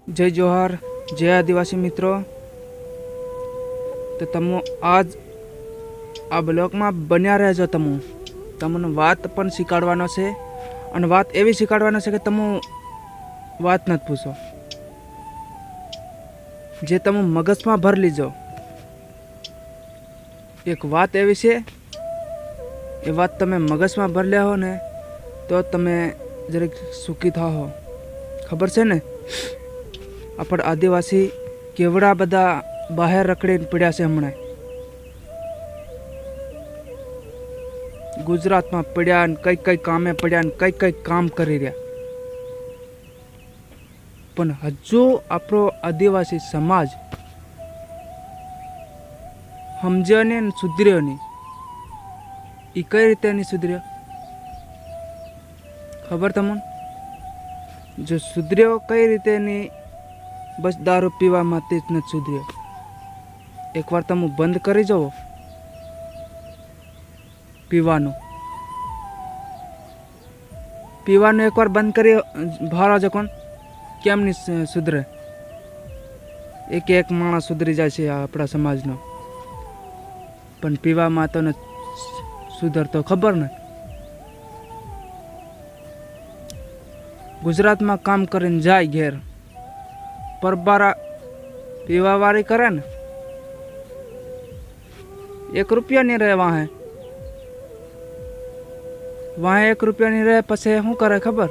जय जोहार, जय आदिवासी मित्रों। तो तमो आज आ ब्लॉग में बन्या रहेजो। तमने बात पण शीखाडवानो छे अने बात एवी शीखाडवानो छे के तमो बात नत पूछो, जे तमो मगज में भर लीजो। एक बात एवी छे, ए बात तमे मगज में भर लिया हो ने तो तमे जरीक सुखी था हो। खबर छे ने आपण आदिवासी केवड़ा बधा बहार रखड़ी पड्या छे। हमणे गुजरात में पड्या कई कई कामे पड्या कई कई काम करी रह्या, पण हजू आपणो आदिवासी समाज समज्यो ने सुधर्यो नहीं। ई कई रीते नहीं सुधर्यो खबर तमने? जो सुधर्यो कई रीते नहीं, बस दारू पीवा माटे ज नहीं सुधर्यो। एक बार तमे बंद करी जाओ पीवानो एक बार बंद करी भारा जकोन केम नहीं सुधरे। एक एक माणस सुधरी जाय छे आपणा समाजनो, पण पीवा में तो न सुधरतो। खबर ने गुजरात में काम करीने जाय घेर, परबारा पीवा वारी करे ने 1 रुपया नहीं रहे। वहाँ 1 रुपया नहीं रहे, पछे शू करे खबर?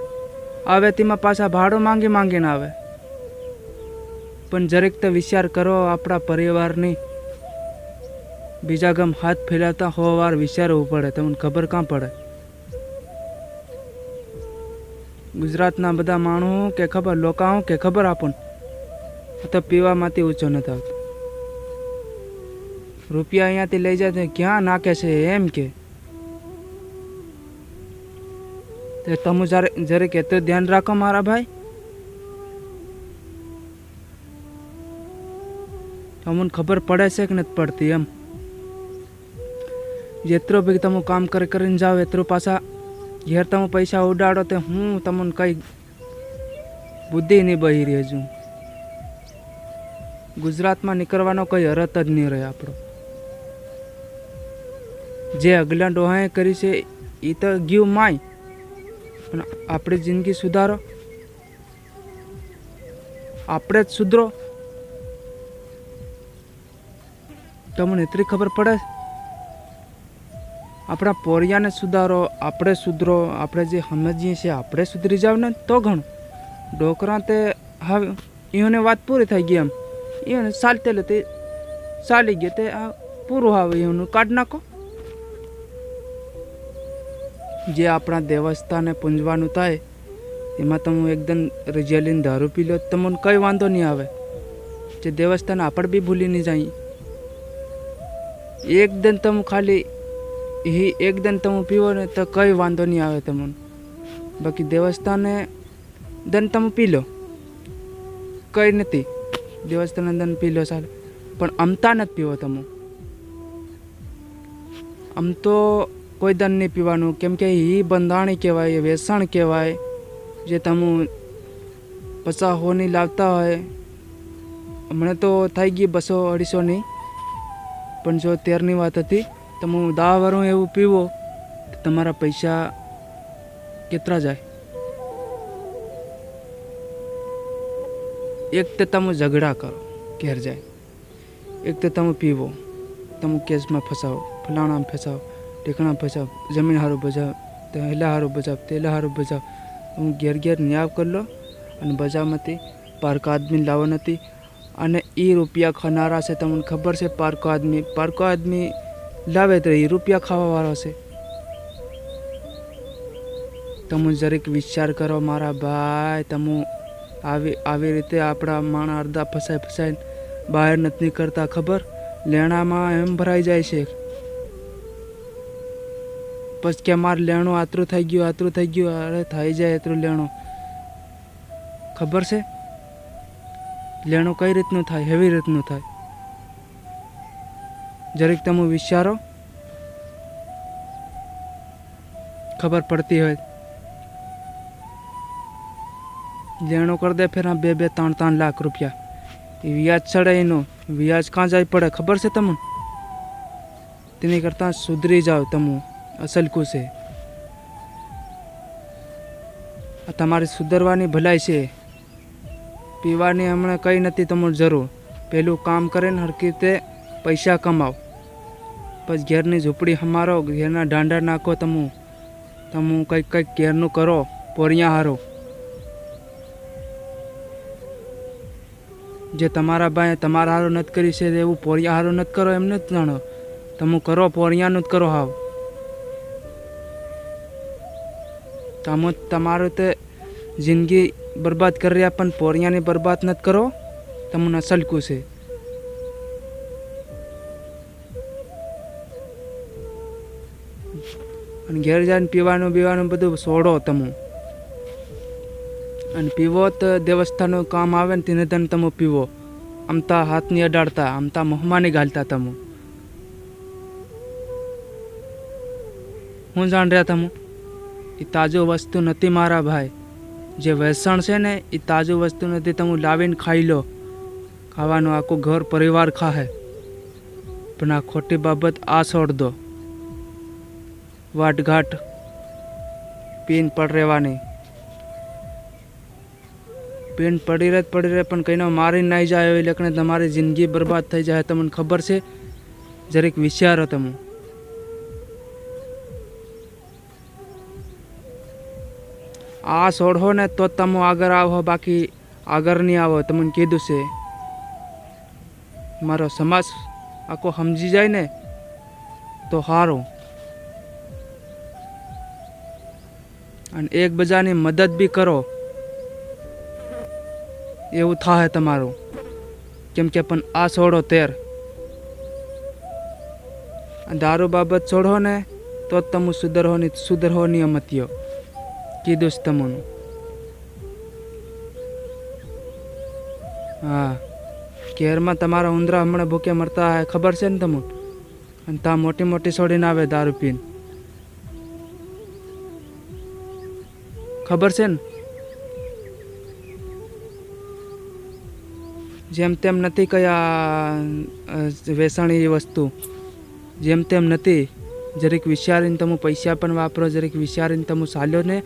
आवे तेमां पाछा भाड़ो मांगी मांगीने आवे। पण जरीक तो विचार करो आपणा परिवारनी। बीजा गम हाथ फैलाता हो वार विचारवू पड़े। तमने खबर कां पड़े? गुजरातना बधा माणसो के खबर, लोकाओ के खबर आपन तो पीवा मांथी ऊंचो नथी आवतो। रुपया अहींयाथी लई जाय तो क्यां नाखे छे एम के ते तमे जरीक एतुं ध्यान राखो मारा भाई। तमने खबर पड़े छे कि नथी पड़ती? एम जेतरो भी तमे काम करीने जाओ एतरो पाछा घेर तमे पैसा उडाड़ो तो हूँ तमने कई बुद्धि नहीं बही रही। हजू गुजरात में निकलवानो कोई हरत ज नहीं रहे। आपणो जे अगला डोहाए करी छे ई तो गयु माय, पण आपणी जिंदगी सुधारो, आपणे ज सुधरो। तमने एतरी खबर पड़े? अपना पोरियाने सुधारो, आपणे सुधरो। आपणे जे समजीए छे आपणे सुधरी जाव ने तो घणो। डोकरा ते हवे इहोने वात पूरी थई गई। एम इहोने चालते लेते चाली गए ते पूरू हवे इहोने काढ नाखो। जे अपना देवस्थाने पूंजवानुं थाय एमां तमे एकदम रिझेलीने दारू पी लो तमने कई वांधो नहीं आवे। जे देवस्थान आपण बी भूली नहीं जाई। एक दिन तमे खाली ही एक दिन तमे पीवो ने तो कई वांधो नहीं आवे तमने। बाकी देवस्थाने दन तमे पी लो कई नहीं, देवस्थान दन पी लो सारे, पण अमता नथी पीवो तमे। आम तो कोई दन नहीं पीवानुं, केम के ही बंधाणी कहेवाय, वेसण कहेवाय। जे तमे 50 होनी लावता होय, हमणे तो थई गई 200-250 नहीं, पण जो 13 वात हती तमे 10 वरू एवं पीवो तो तमारा पैसा केतरा जाए। एक तो तमे झगड़ा करो घेर जाए, एक तो तमे पीवो, तमे केस में फसाओ, फलाणा में फसाओ, टेकणा में फसाओ, जमीन हारू बजाव, तेला हारू बजाव, तेला हारू बजाव। तमे घेर घेर न्याय कर लो अने बजावमांथी पारका आदमी लावो नथी। अने ई रुपया खानारा छे तमने खबर छे। पारको आदमी लावे तो ई रुपया खावा वाळो छे। तमे जरीक विचार करो मारा भाई। तमे आवी रीते आपणा माणस अर्धा फसाई बहार नथी निकळता। खबर लेणामां एम भराई जाय छे। पछ के मार लेणो आतरू थई गयो। अरे थई जाय एतरू लेणो। खबर छे लेणो कई रीतनु थाय, हेवी रीतनु थाय। जरीक तमे विचारो, खबर पड़ती होय લેણો કરી દે ફેર 2-3 લાખ રૂપિયા એ વ્યાજ ચડે એનું વ્યાજ કાં જાય પડે ખબર છે તમને? તેની કરતાં સુધરી જાઓ તમે અસલ કુશે. આ તમારી સુધરવાની ભલાઈ છે. પીવાની હમણાં કંઈ નથી તમારે જરૂર. પહેલું કામ કરીને હરખી રીતે પૈસા કમાઓ, પછી ઘેરની ઝૂંપડી હમારો, ઘેરના દાંડા નાખો. તમે કંઈક ઘેરનું કરો, પોરિયા હારો. જે તમારા ભાઈ તમારા હારો નથી કરી છે એવું પોરિયા હારો નથી કરો એમ નથી જાણો. તમે કરો પોરિયાનું જ કરો હાવ. તમે તમારું તે જિંદગી બરબાદ કરી રહ્યા પણ પોરિયાની બરબાદ નથી કરો. તમને અસલ કુશે. અને ઘેર જઈને પીવાનું બધું છોડો તમે. અને પીવો તો દેવસ્થાનનું કામ આવે ને તેને ધન તમે પીવો. આમતા હાથની અડાડતા, આમતા મોહમાં નહીં ઘાલતા તમે. હું જાણ રહ્યા તમે એ તાજું વસ્તુ નથી મારા ભાઈ. જે વેસણ છે ને એ તાજું વસ્તુ નથી. તમે લાવીને ખાઈ લો, ખાવાનું આખું ઘર પરિવાર ખાહે. પણ આ ખોટી બાબત આ છોડ દો. વાટઘાટ પીન પડ રહેવાની. પીન પડી રહે પણ કંઈનો મારી નહીં જાય એટલે કે તમારી જિંદગી બરબાદ થઈ જાય. તમને ખબર છે? જરીક વિચારો તમે. આ છોડો ને તો તમે આગળ આવો, બાકી આગળ નહીં આવો. તમને કીધું છે. મારો સમાજ આખો સમજી જાય ને તો સારું. અને એકબીજાની મદદ બી કરો એવું થાય તમારું. કેમ કે પણ આ છોડો તેર દારૂ બાબત છોડો ને તો તમે સુધરહો નિયમતીઓ. કીધું છે તમને. હા, ઘેરમાં તમારા ઉંદરા હમણાં ભૂકે મરતા હોય ખબર છે ને તમને? અને ત્યાં મોટી છોડીને આવે દારૂ પીને. ખબર છે ને? જેમ તેમ નથી કયા વેસાણી વસ્તુ. જેમ તેમ નથી. જરીક વિચારીને તમે પૈસા પણ વાપરો. જરીક વિચારીને તમે ચાલ્યો ને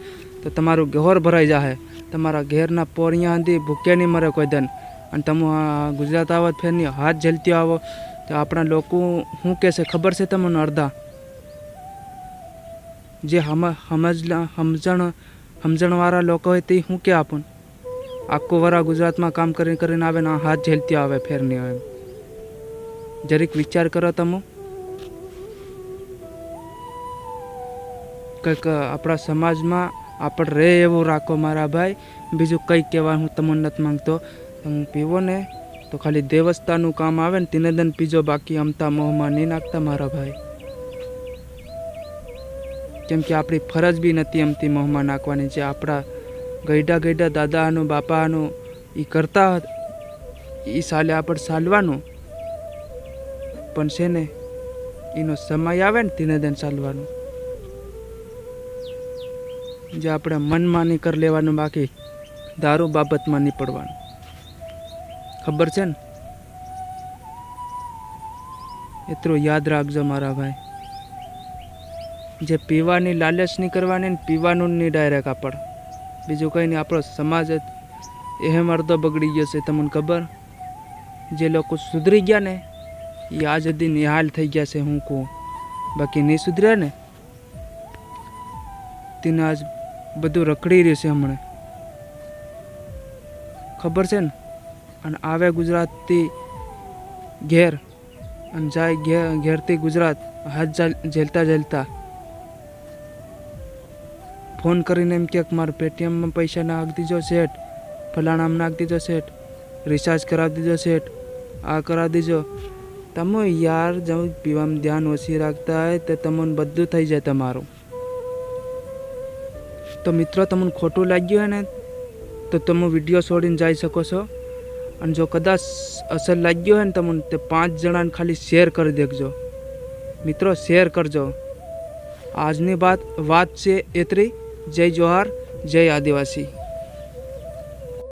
તો તમારું ઘર ભરાઈ જાય. તમારા ઘેરના પોરિયા હતી ભૂખ્યા નહીં મરે કોઈ દન. અને તમે ગુજરાત આવો ફેરની હાથ ઝલતી આવો તો આપણા લોકો શું કહેશે ખબર છે તમને? અડધા જે સમજણવાળા લોકો હોય તે શું કે આપણને આખું વરા ગુજરાતમાં કામ કરીને આવે ને હાથ ઝેલતી આવે ફેરની આવે. જરીક વિચાર કરો તમે. કંઈક આપણા સમાજમાં આપણે રહે એવું રાખો મારા ભાઈ. બીજું કંઈ કહેવા હું તમને નથી માંગતો. તમે પીવો ને તો ખાલી દેવસ્થાનનું કામ આવે ને તેને દન પીજો, બાકી અમતા મોહમાં નહીં નાખતા મારા ભાઈ. કેમ કે આપણી ફરજ બી નથી અમતી મોહમાં નાખવાની. જે આપણા ગઈડા દાદાનું બાપાનું એ કરતા એ સાલે આપણે ચાલવાનું. પણ છે ને એનો સમય આવે ને તેને દન ચાલવાનું. જે આપણે મનમાં નહીં કરી લેવાનું, બાકી દારૂ બાબતમાં નહીં પડવાનું. ખબર છે ને? એટલું યાદ રાખજો મારા ભાઈ. જે પીવાની લાલચ નહીં કરવાની ને પીવાનું નહીં ડાયરેક્ટ આપણે. બીજું કંઈ નહીં. આપણો સમાજ એમ અડધો બગડી ગયો છે તમને ખબર? જે લોકો સુધરી ગયા ને એ આજ સુધી નિહાલ થઈ ગયા છે. હું કહું બાકી નહીં સુધર્યા ને તેને આજ બધું રખડી રહ્યું છે હમણાં. ખબર છે ને? અને આવે ગુજરાતથી ઘેર અને જાય ઘેરથી ગુજરાત હાથ ઝેલતા ફોન કરીને એમ કે મારા પેટીએમમાં પૈસા નાખી દીજો શેઠ, ફલાણામાં નાખી દીજો શેઠ, રિચાર્જ કરાવી દીજો શેઠ, આ કરાવી દીજો. તમે યાર જો પીવામાં ધ્યાન ઓછી રાખતા હોય તો તમને બધું થઈ જાય તમારું. તો મિત્રો તમને ખોટું લાગ્યું હોય ને તો તમે વિડીયો છોડીને જઈ શકો છો. અને જો કદાચ અસર લાગ્યો હોય ને તમને તે 5 જણાને ખાલી શેર કરી દેજો મિત્રો. શેર કરજો. આજની વાત છે એટલી. જય જોહાર, જય આદિવાસી.